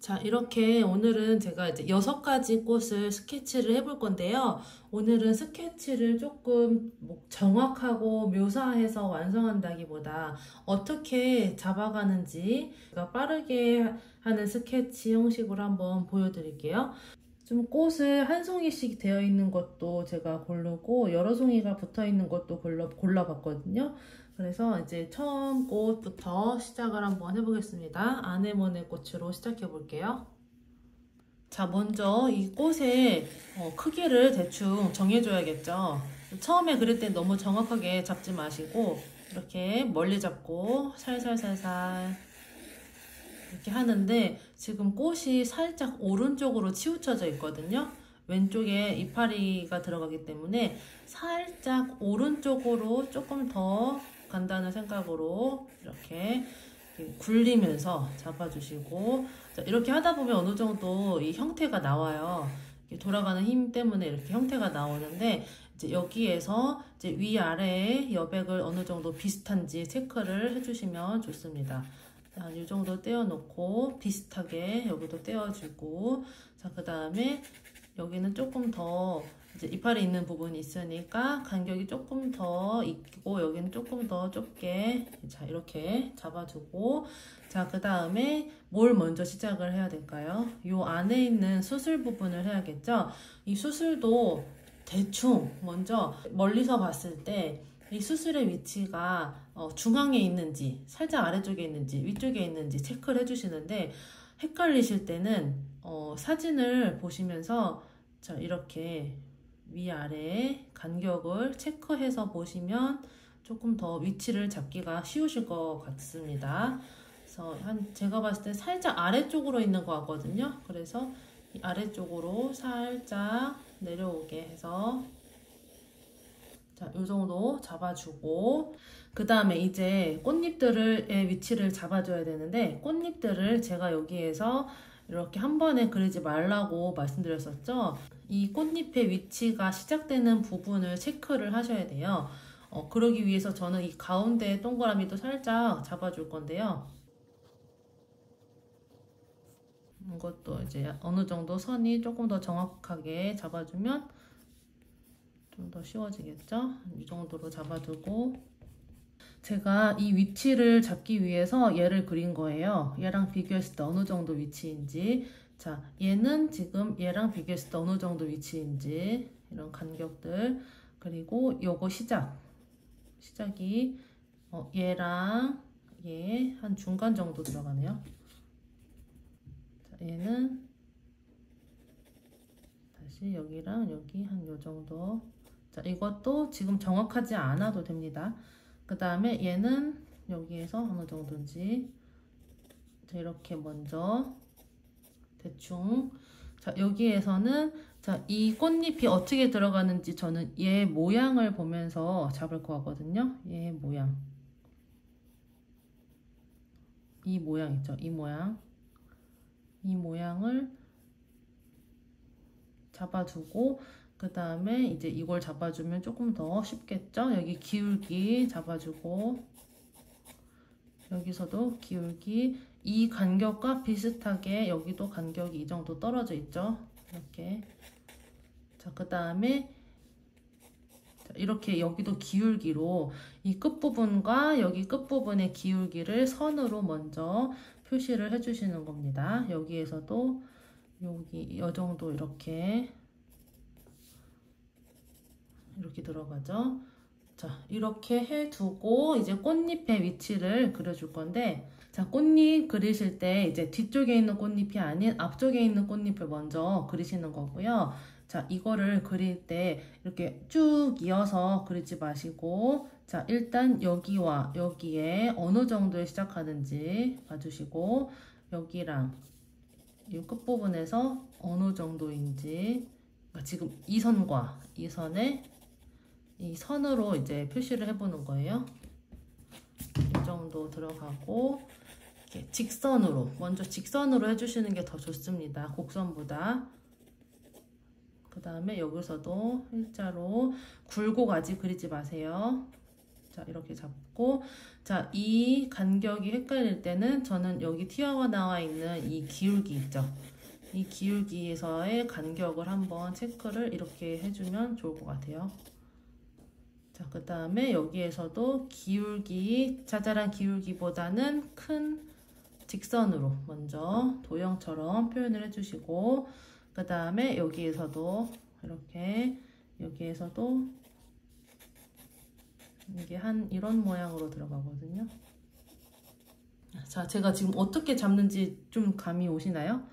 자, 이렇게 오늘은 제가 이제 6가지 꽃을 스케치를 해볼 건데요. 오늘은 스케치를 조금 정확하고 묘사해서 완성한다기보다 어떻게 잡아가는지 제가 빠르게 하는 스케치 형식으로 한번 보여드릴게요. 좀 꽃을 한 송이씩 되어 있는 것도 제가 고르고 여러 송이가 붙어 있는 것도 골라봤거든요. 그래서 이제 처음 꽃부터 시작을 한번 해보겠습니다. 아네모네 꽃으로 시작해 볼게요. 자, 먼저 이 꽃의 크기를 대충 정해줘야겠죠. 처음에 그릴 때 너무 정확하게 잡지 마시고 이렇게 멀리 잡고 살살살살 이렇게 하는데 지금 꽃이 살짝 오른쪽으로 치우쳐져 있거든요. 왼쪽에 이파리가 들어가기 때문에 살짝 오른쪽으로 조금 더 간다는 생각으로 이렇게 굴리면서 잡아주시고, 자, 이렇게 하다 보면 어느 정도 이 형태가 나와요. 돌아가는 힘 때문에 이렇게 형태가 나오는데 이제 여기에서 이제 위아래의 여백을 어느 정도 비슷한지 체크를 해주시면 좋습니다. 한 이 정도 떼어놓고 비슷하게 여기도 떼어주고, 자, 그 다음에 여기는 조금 더 이제 이파리 있는 부분이 있으니까 간격이 조금 더 있고 여기는 조금 더 좁게, 자, 이렇게 잡아주고, 자, 그 다음에 뭘 먼저 시작을 해야 될까요? 요 안에 있는 수술 부분을 해야겠죠? 이 수술도 대충 먼저 멀리서 봤을 때 이 수술의 위치가 중앙에 있는지 살짝 아래쪽에 있는지 위쪽에 있는지 체크를 해주시는데, 헷갈리실 때는 사진을 보시면서 자, 이렇게 위아래 간격을 체크해서 보시면 조금 더 위치를 잡기가 쉬우실 것 같습니다. 그래서 제가 봤을 때 살짝 아래쪽으로 있는 것 같거든요. 그래서 이 아래쪽으로 살짝 내려오게 해서, 자, 요 정도 잡아주고, 그 다음에 이제 꽃잎들의 위치를 잡아줘야 되는데, 꽃잎들을 제가 여기에서 이렇게 한 번에 그리지 말라고 말씀드렸었죠. 이 꽃잎의 위치가 시작되는 부분을 체크를 하셔야 돼요. 그러기 위해서 저는 이 가운데 동그라미도 살짝 잡아줄 건데요. 이것도 이제 어느 정도 선이 조금 더 정확하게 잡아주면 좀 더 쉬워지겠죠? 이 정도로 잡아두고, 제가 이 위치를 잡기 위해서 얘를 그린 거예요. 얘랑 비교했을 때 어느 정도 위치인지. 자, 얘는 지금 얘랑 비교했을 때 어느 정도 위치인지, 이런 간격들. 그리고 요거 시작이 얘랑 얘 한 중간 정도 들어가네요. 자, 얘는 다시 여기랑 여기 한 요 정도. 자, 이것도 지금 정확하지 않아도 됩니다. 그 다음에 얘는 여기에서 어느 정도인지, 자, 이렇게 먼저 대충, 자, 여기에서는 자, 이 꽃잎이 어떻게 들어가는지 저는 얘 모양을 보면서 잡을 거 같거든요. 얘 모양, 이 모양 있죠? 이 모양을 잡아주고, 그 다음에 이제 이걸 잡아주면 조금 더 쉽겠죠? 여기 기울기 잡아주고, 여기서도 기울기, 이 간격과 비슷하게 여기도 간격이 이 정도 떨어져 있죠? 이렇게. 자, 그 다음에 이렇게 여기도 기울기로 이 끝부분과 여기 끝부분의 기울기를 선으로 먼저 표시를 해주시는 겁니다. 여기에서도 여기 이 정도 이렇게 들어가죠. 자, 이렇게 해두고 이제 꽃잎의 위치를 그려줄 건데, 자, 꽃잎 그리실 때 이제 뒤쪽에 있는 꽃잎이 아닌 앞쪽에 있는 꽃잎을 먼저 그리시는 거고요. 자, 이거를 그릴 때 이렇게 쭉 이어서 그리지 마시고, 자, 일단 여기와 여기에 어느 정도에 시작하는지 봐주시고, 여기랑 이 끝부분에서 어느 정도인지, 그러니까 지금 이 선과 이 선에 이 선으로 이제 표시를 해보는 거예요. 이 정도 들어가고, 이렇게 직선으로, 먼저 직선으로 해주시는 게 더 좋습니다. 곡선보다. 그 다음에 여기서도 일자로 굴곡까지 그리지 마세요. 자, 이렇게 잡고, 자, 이 간격이 헷갈릴 때는 저는 여기 튀어나와 있는 이 기울기 있죠? 이 기울기에서의 간격을 한번 체크를 이렇게 해주면 좋을 것 같아요. 자, 그 다음에 여기에서도 기울기, 자잘한 기울기보다는 큰 직선으로 먼저 도형처럼 표현을 해주시고, 그 다음에 여기에서도 이렇게, 여기에서도 이게 한 이런 모양으로 들어가거든요. 자, 제가 지금 어떻게 잡는지 좀 감이 오시나요?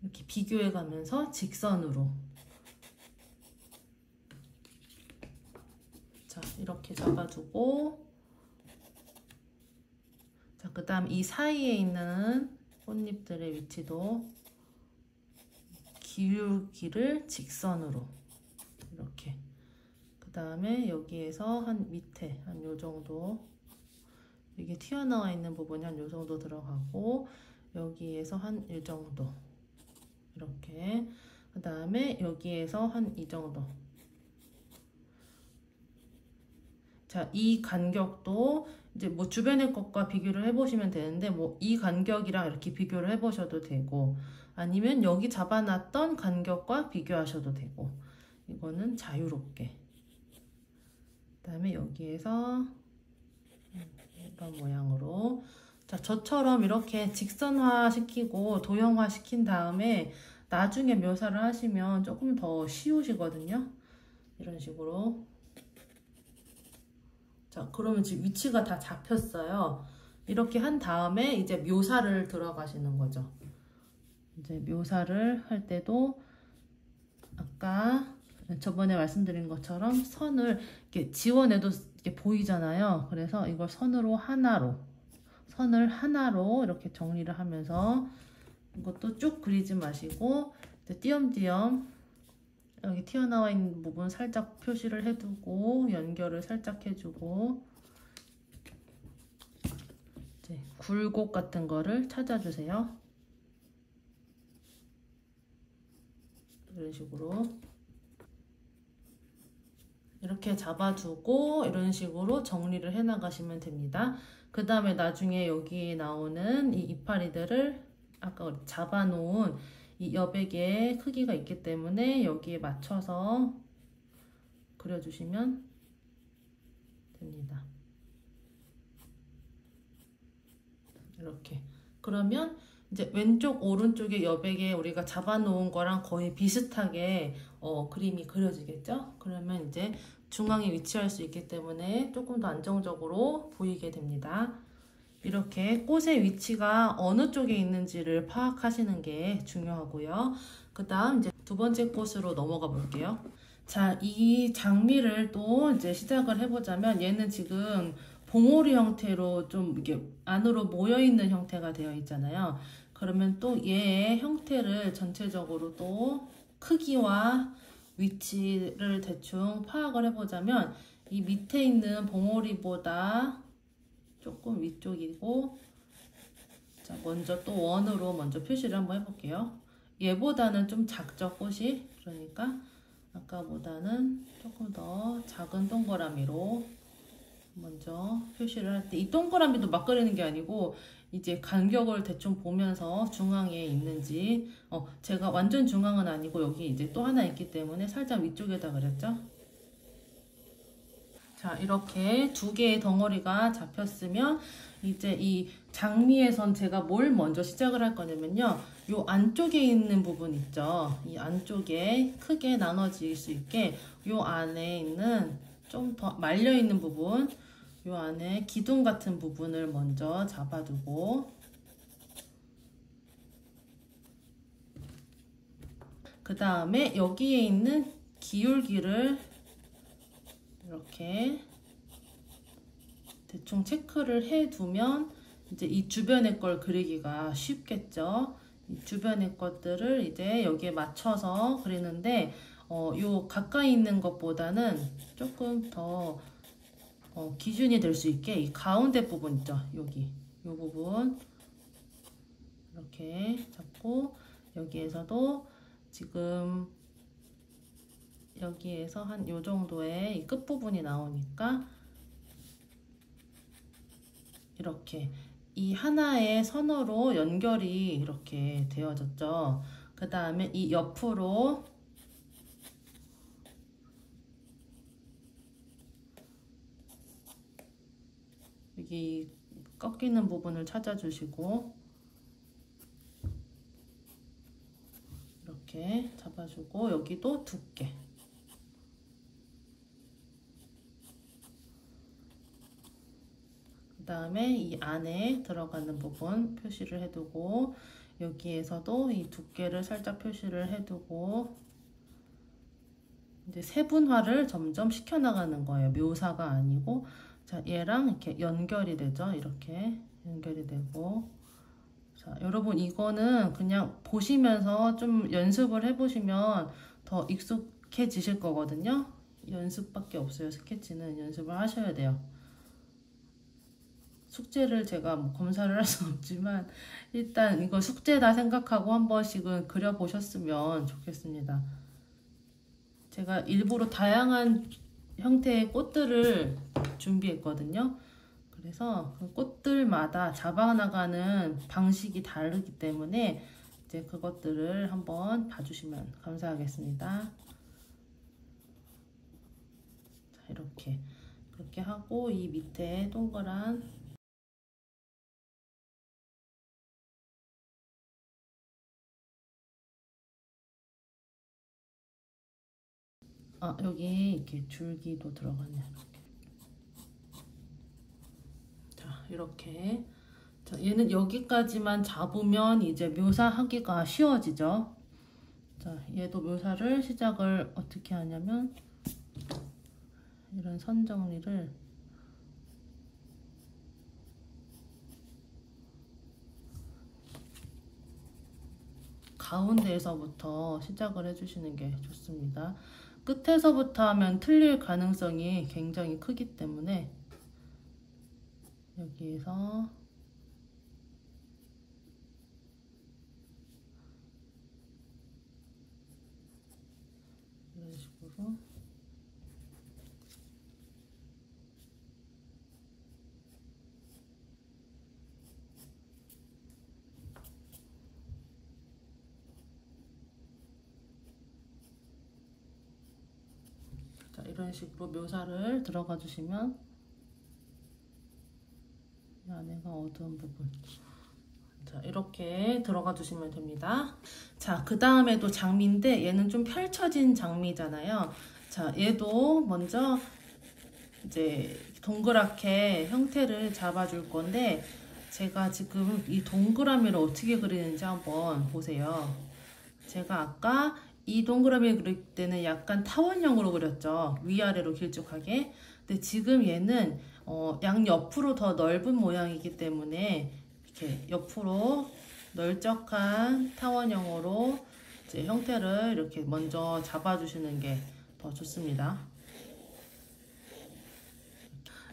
이렇게 비교해 가면서 직선으로. 자, 이렇게 잡아주고, 자, 그 다음 이 사이에 있는 꽃잎들의 위치도 기울기를 직선으로 이렇게. 그 다음에 여기에서 한 밑에 한 요 정도, 이게 튀어나와 있는 부분이 한 요 정도 들어가고, 여기에서 한 이 정도 이렇게. 그 다음에 여기에서 한 이 정도. 자, 이 간격도 이제 뭐 주변의 것과 비교를 해보시면 되는데, 뭐 이 간격이랑 이렇게 비교를 해보셔도 되고, 아니면 여기 잡아놨던 간격과 비교하셔도 되고, 이거는 자유롭게. 그 다음에 여기에서 이런 모양으로. 자, 저처럼 이렇게 직선화 시키고 도형화 시킨 다음에 나중에 묘사를 하시면 조금 더 쉬우시거든요. 이런 식으로. 자, 그러면 지금 위치가 다 잡혔어요. 이렇게 한 다음에 이제 묘사를 들어가시는 거죠. 이제 묘사를 할 때도 아까 저번에 말씀드린 것처럼 선을 이렇게 지워내도 이렇게 보이잖아요. 그래서 이걸 선을 하나로 이렇게 정리를 하면서, 이것도 쭉 그리지 마시고 이제 띄엄띄엄 여기 튀어나와 있는 부분 살짝 표시를 해두고 연결을 살짝 해주고, 이제 굴곡 같은 거를 찾아주세요. 이런 식으로 이렇게 잡아주고 이런 식으로 정리를 해 나가시면 됩니다. 그 다음에 나중에 여기 나오는 이 이파리들을 아까 잡아놓은 이 여백의 크기가 있기 때문에 여기에 맞춰서 그려주시면 됩니다. 이렇게. 그러면 이제 왼쪽 오른쪽의 여백에 우리가 잡아놓은 거랑 거의 비슷하게 그림이 그려지겠죠? 그러면 이제 중앙에 위치할 수 있기 때문에 조금 더 안정적으로 보이게 됩니다. 이렇게 꽃의 위치가 어느 쪽에 있는지를 파악하시는 게 중요하고요. 그 다음 이제 두 번째 꽃으로 넘어가 볼게요. 자, 이 장미를 또 이제 시작을 해보자면, 얘는 지금 봉오리 형태로 좀 이게 안으로 모여있는 형태가 되어 있잖아요. 그러면 또 얘의 형태를 전체적으로 또 크기와 위치를 대충 파악을 해보자면, 이 밑에 있는 봉오리보다 조금 위쪽이고, 자, 먼저 또 원으로 먼저 표시를 한번 해볼게요. 얘보다는 좀 작죠, 꽃이. 그러니까 아까보다는 조금 더 작은 동그라미로 먼저 표시를 할 때, 이 동그라미도 막 그리는 게 아니고 이제 간격을 대충 보면서 중앙에 있는지, 제가 완전 중앙은 아니고 여기 이제 또 하나 있기 때문에 살짝 위쪽에다 그렸죠. 자, 이렇게 두 개의 덩어리가 잡혔으면 이제 이 장미에선 제가 뭘 먼저 시작을 할 거냐면요, 요 안쪽에 있는 부분 있죠. 이 안쪽에 크게 나눠질 수 있게 요 안에 있는 좀 더 말려 있는 부분, 요 안에 기둥 같은 부분을 먼저 잡아두고, 그 다음에 여기에 있는 기울기를 이렇게 대충 체크를 해두면 이제 이 주변의 걸 그리기가 쉽겠죠. 이 주변의 것들을 이제 여기에 맞춰서 그리는데, 요 가까이 있는 것보다는 조금 더 기준이 될 수 있게 이 가운데 부분 있죠. 여기 요 부분 이렇게 잡고, 여기에서도 지금 여기에서 한 요 정도의 이 끝부분이 나오니까 이렇게 이 하나의 선으로 연결이 이렇게 되어졌죠. 그 다음에 이 옆으로 여기 꺾이는 부분을 찾아주시고 이렇게 잡아주고 여기도 두께, 그 다음에 이 안에 들어가는 부분 표시를 해두고 여기에서도 이 두께를 살짝 표시를 해두고 이제 세분화를 점점 시켜나가는 거예요. 묘사가 아니고. 자, 얘랑 이렇게 연결이 되죠. 이렇게 연결이 되고. 자, 여러분 이거는 그냥 보시면서 좀 연습을 해보시면 더 익숙해지실 거거든요. 연습밖에 없어요. 스케치는 연습을 하셔야 돼요. 숙제를 제가 뭐 검사를 할 수 없지만 일단 이거 숙제다 생각하고 한 번씩은 그려보셨으면 좋겠습니다. 제가 일부러 다양한 형태의 꽃들을 준비했거든요. 그래서 그 꽃들마다 잡아나가는 방식이 다르기 때문에 이제 그것들을 한번 봐주시면 감사하겠습니다. 자, 이렇게 그렇게 하고 이 밑에 동그란 여기 이렇게 줄기도 들어갔네. 이렇게. 자, 이렇게. 자, 얘는 여기까지만 잡으면 이제 묘사하기가 쉬워지죠. 자, 얘도 묘사를 시작을 어떻게 하냐면 이런 선 정리를 가운데에서부터 시작을 해주시는 게 좋습니다. 끝에서부터 하면 틀릴 가능성이 굉장히 크기 때문에 여기에서 이런 식으로 자, 이런 식으로 묘사를 들어가 주시면 이 안에가 어두운 부분, 자, 이렇게 들어가 주시면 됩니다. 자, 그 다음에도 장미인데 얘는 좀 펼쳐진 장미잖아요. 자, 얘도 먼저 이제 동그랗게 형태를 잡아 줄 건데 제가 지금 이 동그라미를 어떻게 그리는지 한번 보세요. 제가 아까 이 동그라미 그릴 때는 약간 타원형으로 그렸죠. 위아래로 길쭉하게. 근데 지금 얘는 양옆으로 더 넓은 모양이기 때문에 이렇게 옆으로 널쩍한 타원형으로 이제 형태를 이렇게 먼저 잡아주시는 게 더 좋습니다.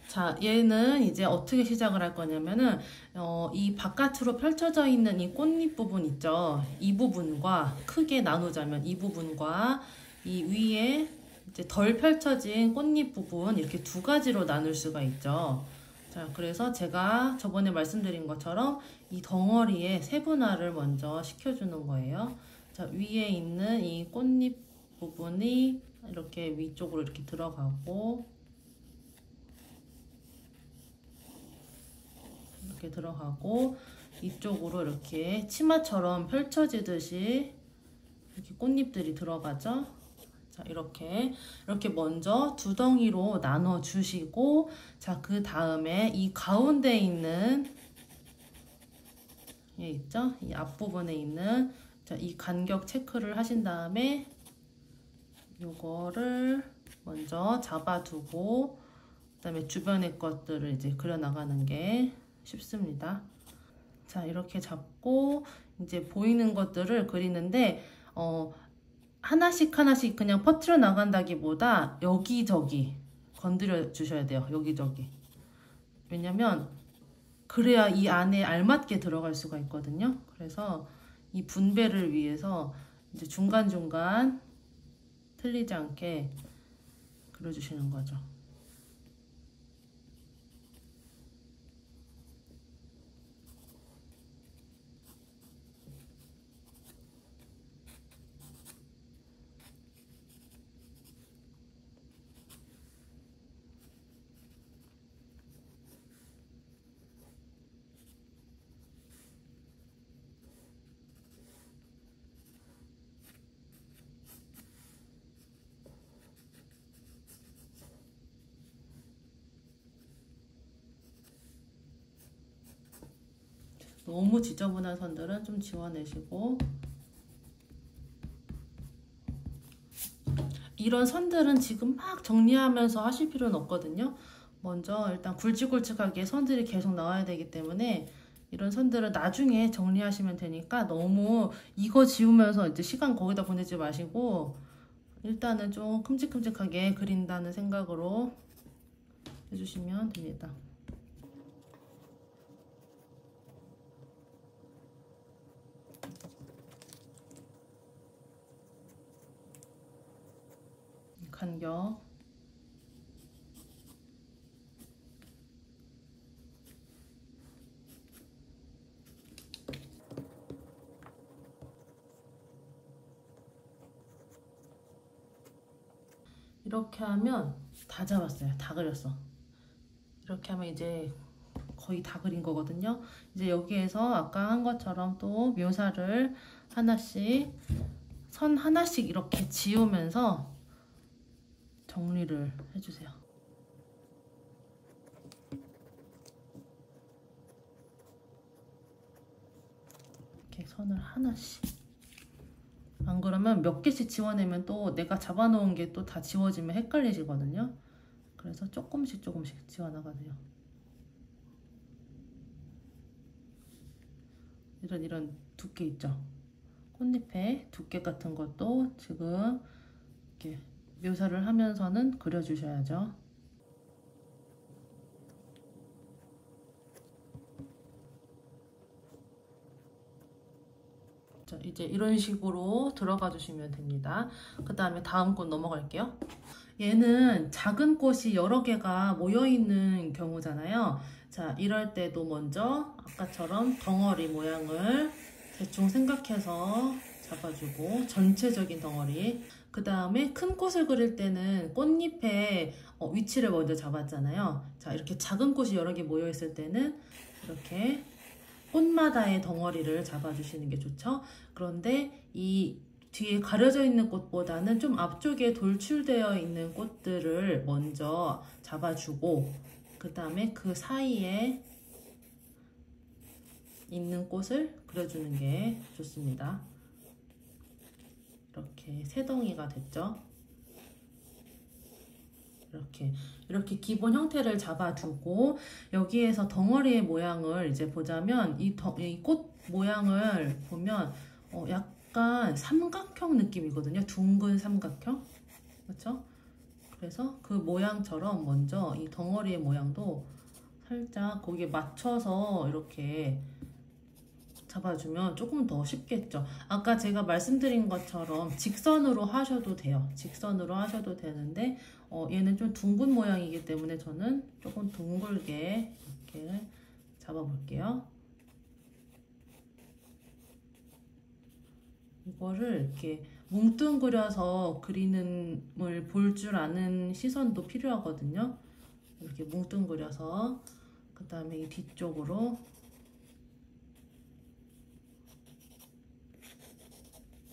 자, 얘는 이제 어떻게 시작을 할 거냐면은 이 바깥으로 펼쳐져 있는 이 꽃잎 부분 있죠. 이 부분과 크게 나누자면 이 부분과 이 위에 이제 덜 펼쳐진 꽃잎 부분 이렇게 두 가지로 나눌 수가 있죠. 자, 그래서 제가 저번에 말씀드린 것처럼 이 덩어리에 세분화를 먼저 시켜주는 거예요. 자, 위에 있는 이 꽃잎 부분이 이렇게 위쪽으로 이렇게 들어가고 이렇게 들어가고 이쪽으로 이렇게 치마처럼 펼쳐지듯이 이렇게 꽃잎들이 들어가죠. 자, 이렇게 먼저 두 덩이로 나눠 주시고, 자, 그 다음에 이 가운데 있는 얘 있죠? 이 앞부분에 있는 자, 이 간격 체크를 하신 다음에 요거를 먼저 잡아두고 그다음에 주변의 것들을 이제 그려 나가는 게 쉽습니다. 자, 이렇게 잡고 이제 보이는 것들을 그리는데 하나씩 하나씩 그냥 퍼트려 나간다기보다 여기저기 건드려 주셔야 돼요. 여기저기. 왜냐면 그래야 이 안에 알맞게 들어갈 수가 있거든요. 그래서 이 분배를 위해서 이제 중간중간 틀리지 않게 그려주시는 거죠. 너무 지저분한 선들은 좀 지워내시고, 이런 선들은 지금 막 정리하면서 하실 필요는 없거든요. 먼저 일단 굵직굵직하게 선들이 계속 나와야 되기 때문에 이런 선들은 나중에 정리하시면 되니까 너무 이거 지우면서 이제 시간 거기다 보내지 마시고 일단은 좀 큼직큼직하게 그린다는 생각으로 해주시면 됩니다. 간격 이렇게 하면 다 잡았어요. 다 그렸어. 이렇게 하면 이제 거의 다 그린 거거든요. 이제 여기에서 아까 한 것처럼 또 묘사를 하나씩 선 하나씩 이렇게 지우면서 정리를 해주세요. 이렇게 선을 하나씩. 안 그러면 몇 개씩 지워내면 또 내가 잡아놓은 게 또 다 지워지면 헷갈리시거든요. 그래서 조금씩 조금씩 지워나가세요. 이런 두께 있죠? 꽃잎에 두께 같은 것도 지금 이렇게 묘사를 하면서는 그려주셔야죠. 자, 이제 이런 식으로 들어가 주시면 됩니다. 그 다음에 다음 꽃 넘어갈게요. 얘는 작은 꽃이 여러 개가 모여있는 경우잖아요. 자, 이럴 때도 먼저 아까처럼 덩어리 모양을 대충 생각해서 잡아주고, 전체적인 덩어리. 그 다음에 큰 꽃을 그릴 때는 꽃잎의 위치를 먼저 잡았잖아요. 자, 이렇게 작은 꽃이 여러 개 모여있을 때는 이렇게 꽃마다의 덩어리를 잡아주시는 게 좋죠. 그런데 이 뒤에 가려져 있는 꽃보다는 좀 앞쪽에 돌출되어 있는 꽃들을 먼저 잡아주고, 그 다음에 그 사이에 있는 꽃을 그려주는 게 좋습니다. 이렇게 세 덩이가 됐죠. 이렇게 기본 형태를 잡아두고, 여기에서 덩어리의 모양을 이제 보자면, 이 꽃 모양을 보면 약간 삼각형 느낌이거든요. 둥근 삼각형, 그렇죠? 그래서 그 모양처럼 먼저 이 덩어리의 모양도 살짝 거기에 맞춰서 이렇게 잡아주면 조금 더 쉽겠죠. 아까 제가 말씀드린 것처럼 직선으로 하셔도 돼요. 직선으로 하셔도 되는데 얘는 좀 둥근 모양이기 때문에 저는 조금 둥글게 이렇게 잡아볼게요. 이거를 이렇게 뭉뚱그려서 그리는 걸 볼 줄 아는 시선도 필요하거든요. 이렇게 뭉뚱그려서, 그 다음에 이 뒤쪽으로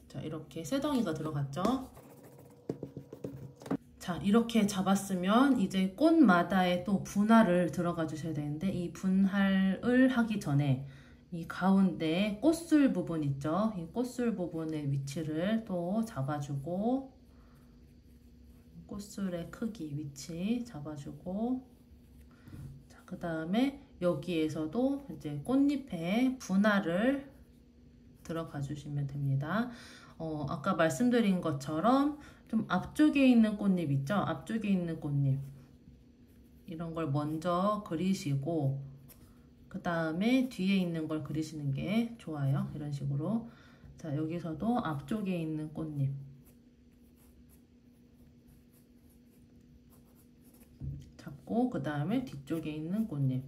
자, 이렇게 세 덩이가 들어갔죠. 자, 이렇게 잡았으면 이제 꽃마다에 또 분할을 들어가 주셔야 되는데, 이 분할을 하기 전에 이 가운데 꽃술 부분 있죠? 이 꽃술 부분의 위치를 또 잡아주고, 꽃술의 크기, 위치 잡아주고, 자, 그 다음에 여기에서도 이제 꽃잎에 분할을 들어가 주시면 됩니다. 아까 말씀드린 것처럼 좀 앞쪽에 있는 꽃잎 있죠? 앞쪽에 있는 꽃잎, 이런 걸 먼저 그리시고 그 다음에 뒤에 있는 걸 그리시는 게 좋아요. 이런 식으로. 자, 여기서도 앞쪽에 있는 꽃잎 잡고, 그 다음에 뒤쪽에 있는 꽃잎,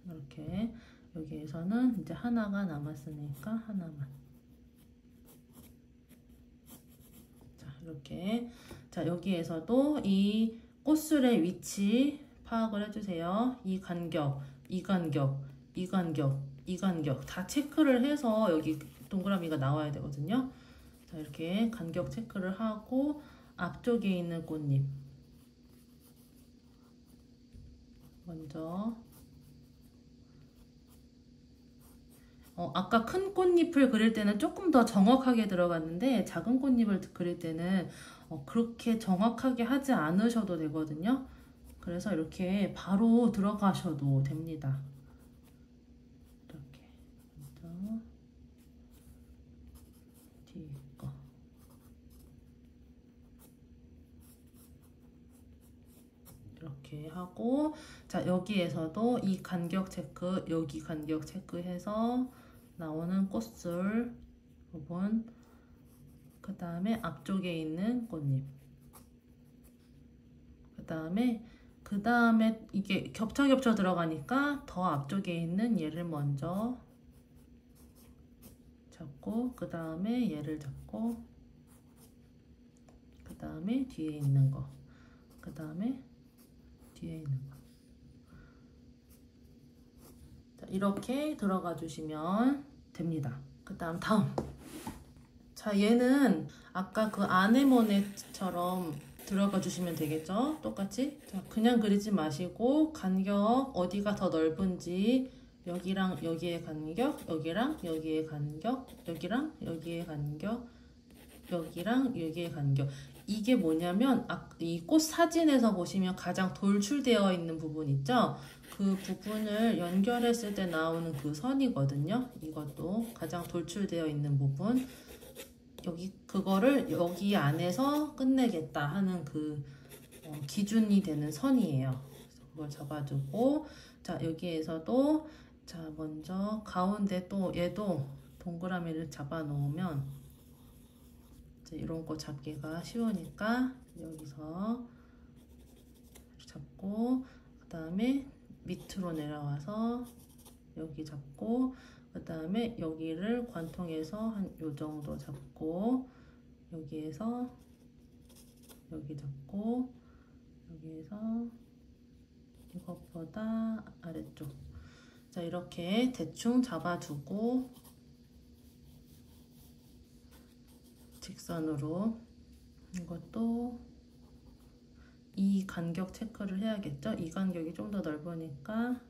이렇게. 여기에서는 이제 하나가 남았으니까 하나만. 자, 이렇게. 자, 여기에서도 이 꽃술의 위치 파악을 해주세요. 이 간격, 이 간격, 이 간격, 이 간격 다 체크를 해서 여기 동그라미가 나와야 되거든요. 자, 이렇게 간격 체크를 하고, 앞쪽에 있는 꽃잎 먼저 아까 큰 꽃잎을 그릴 때는 조금 더 정확하게 들어갔는데 작은 꽃잎을 그릴 때는 그렇게 정확하게 하지 않으셔도 되거든요. 그래서 이렇게 바로 들어가셔도 됩니다. 이렇게 먼저 뒤에 거 이렇게 하고, 자 여기에서도 이 간격 체크, 여기 간격 체크해서 나오는 꽃술 부분, 그 다음에 앞쪽에 있는 꽃잎, 그 다음에 이게 겹쳐 들어가니까 더 앞쪽에 있는 얘를 먼저 잡고, 그 다음에 얘를 잡고, 그 다음에 뒤에 있는 거, 그 다음에 뒤에 있는 거. 자, 이렇게 들어가 주시면 됩니다. 그 다음 자, 얘는 아까 그 아네모네처럼 들어가 주시면 되겠죠? 똑같이. 자, 그냥 그리지 마시고 간격 어디가 더 넓은지, 여기랑 여기의 간격, 여기랑 여기의 간격, 여기랑 여기의 간격, 여기랑 여기의 간격. 이게 뭐냐면 이 꽃 사진에서 보시면 가장 돌출되어 있는 부분 있죠? 그 부분을 연결했을 때 나오는 그 선이거든요. 이것도 가장 돌출되어 있는 부분. 그거를 여기 안에서 끝내겠다 하는 그 기준이 되는 선이에요. 그래서 그걸 잡아주고, 자 여기에서도 자 먼저 가운데 또 얘도 동그라미를 잡아 놓으면 이런 거 잡기가 쉬우니까 여기서 잡고, 그 다음에 밑으로 내려와서 여기 잡고, 그 다음에 여기를 관통해서 한 요 정도 잡고, 여기에서 여기 잡고, 여기에서 이것보다 아래쪽. 자 이렇게 대충 잡아주고 직선으로, 이것도 이 간격 체크를 해야겠죠? 이 간격이 좀 더 넓으니까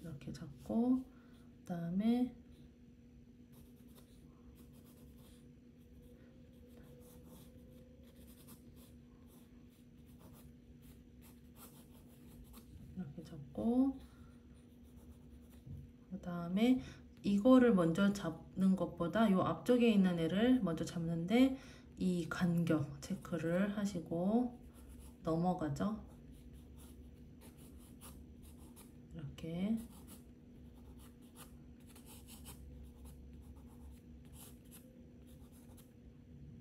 이렇게 잡고, 그 다음에 이렇게 잡고, 그 다음에 이거를 먼저 잡는 것보다 요 앞쪽에 있는 애를 먼저 잡는데 이 간격 체크를 하시고 넘어가죠. 이렇게.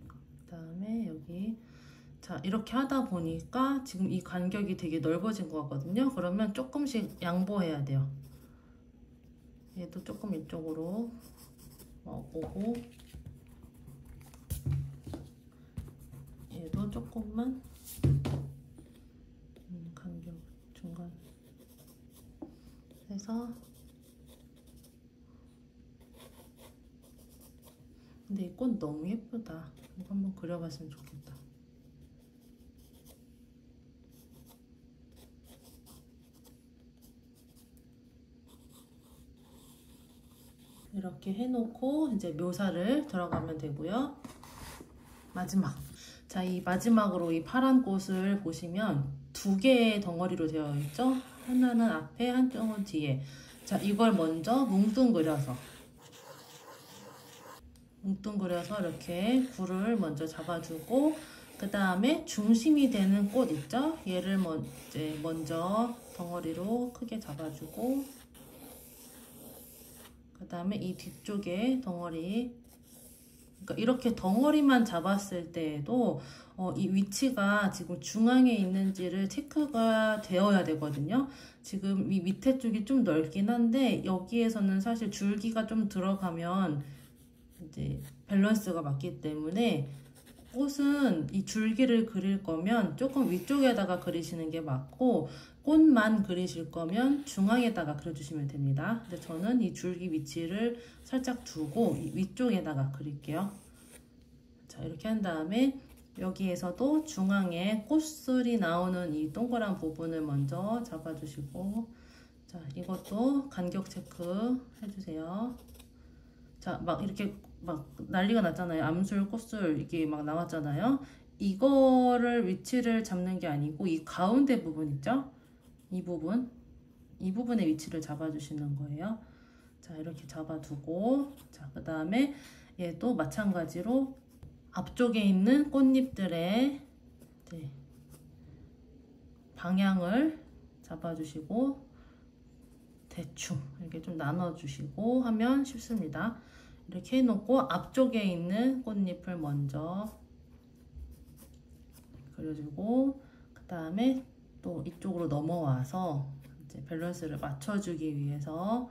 그 다음에 여기. 자 이렇게 하다 보니까 지금 이 간격이 되게 넓어진 것 같거든요. 그러면 조금씩 양보해야 돼요. 얘도 조금 이쪽으로 오고, 얘도 조금만 간격 중간 해서. 근데 이 꽃 너무 예쁘다. 이거 한번 그려봤으면 좋겠다. 이렇게 해놓고 이제 묘사를 들어가면 되고요. 마지막. 자, 이 마지막으로 이 파란 꽃을 보시면 두 개의 덩어리로 되어 있죠? 하나는 앞에, 한쪽은 뒤에. 자, 이걸 먼저 뭉뚱그려서 이렇게 굴을 먼저 잡아주고, 그 다음에 중심이 되는 꽃 있죠? 얘를 먼저 덩어리로 크게 잡아주고, 그 다음에 이 뒤쪽에 덩어리, 그러니까 이렇게 덩어리만 잡았을 때에도 이 위치가 지금 중앙에 있는지를 체크가 되어야 되거든요. 지금 이 밑에 쪽이 좀 넓긴 한데 여기에서는 사실 줄기가 좀 들어가면 이제 밸런스가 맞기 때문에, 꽃은 이 줄기를 그릴 거면 조금 위쪽에다가 그리시는 게 맞고, 꽃만 그리실 거면 중앙에다가 그려주시면 됩니다. 근데 저는 이 줄기 위치를 살짝 두고 이 위쪽에다가 그릴게요. 자 이렇게 한 다음에 여기에서도 중앙에 꽃술이 나오는 이 동그란 부분을 먼저 잡아주시고, 자, 이것도 간격 체크 해주세요. 자, 막 이렇게 막 난리가 났잖아요. 암술, 꽃술 이게 막 나왔잖아요. 이거를 위치를 잡는 게 아니고 이 가운데 부분 있죠? 이 부분의 위치를 잡아주시는 거예요. 자, 이렇게 잡아두고, 자, 그 다음에 얘도 마찬가지로 앞쪽에 있는 꽃잎들의 방향을 잡아주시고 대충 이렇게 좀 나눠주시고 하면 쉽습니다. 이렇게 해놓고 앞쪽에 있는 꽃잎을 먼저 그려주고, 그 다음에 또 이쪽으로 넘어와서 이제 밸런스를 맞춰주기 위해서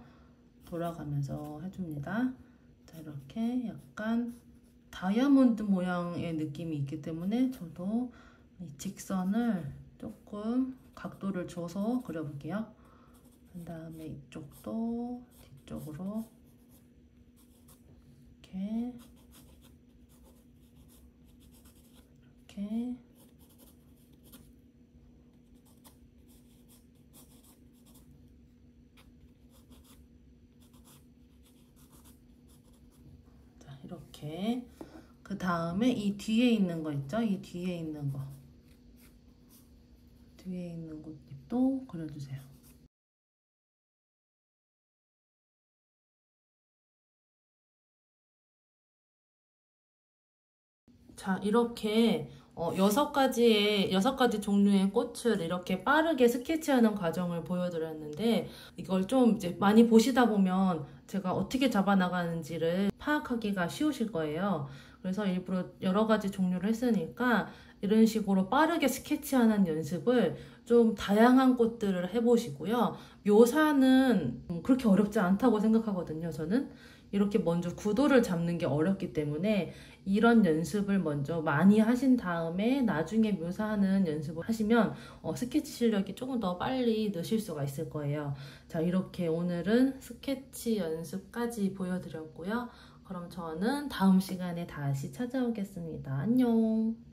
돌아가면서 해줍니다. 자, 이렇게 약간 다이아몬드 모양의 느낌이 있기 때문에 저도 이 직선을 조금 각도를 줘서 그려볼게요. 그 다음에 이쪽도 뒤쪽으로 이렇게 자, 이렇게 그 다음에 이 뒤에 있는 거 있죠? 이 뒤에 있는 꽃잎도 그려주세요. 자, 이렇게 6가지 종류의 꽃을 이렇게 빠르게 스케치하는 과정을 보여드렸는데, 이걸 좀 이제 많이 보시다 보면 제가 어떻게 잡아 나가는지를 파악하기가 쉬우실 거예요. 그래서 일부러 여러 가지 종류를 했으니까 이런 식으로 빠르게 스케치하는 연습을 좀 다양한 꽃들을 해보시고요. 묘사는 그렇게 어렵지 않다고 생각하거든요, 저는. 이렇게 먼저 구도를 잡는 게 어렵기 때문에 이런 연습을 먼저 많이 하신 다음에 나중에 묘사하는 연습을 하시면 스케치 실력이 조금 더 빨리 느실 수가 있을 거예요. 자, 이렇게 오늘은 스케치 연습까지 보여드렸고요. 그럼 저는 다음 시간에 다시 찾아오겠습니다. 안녕.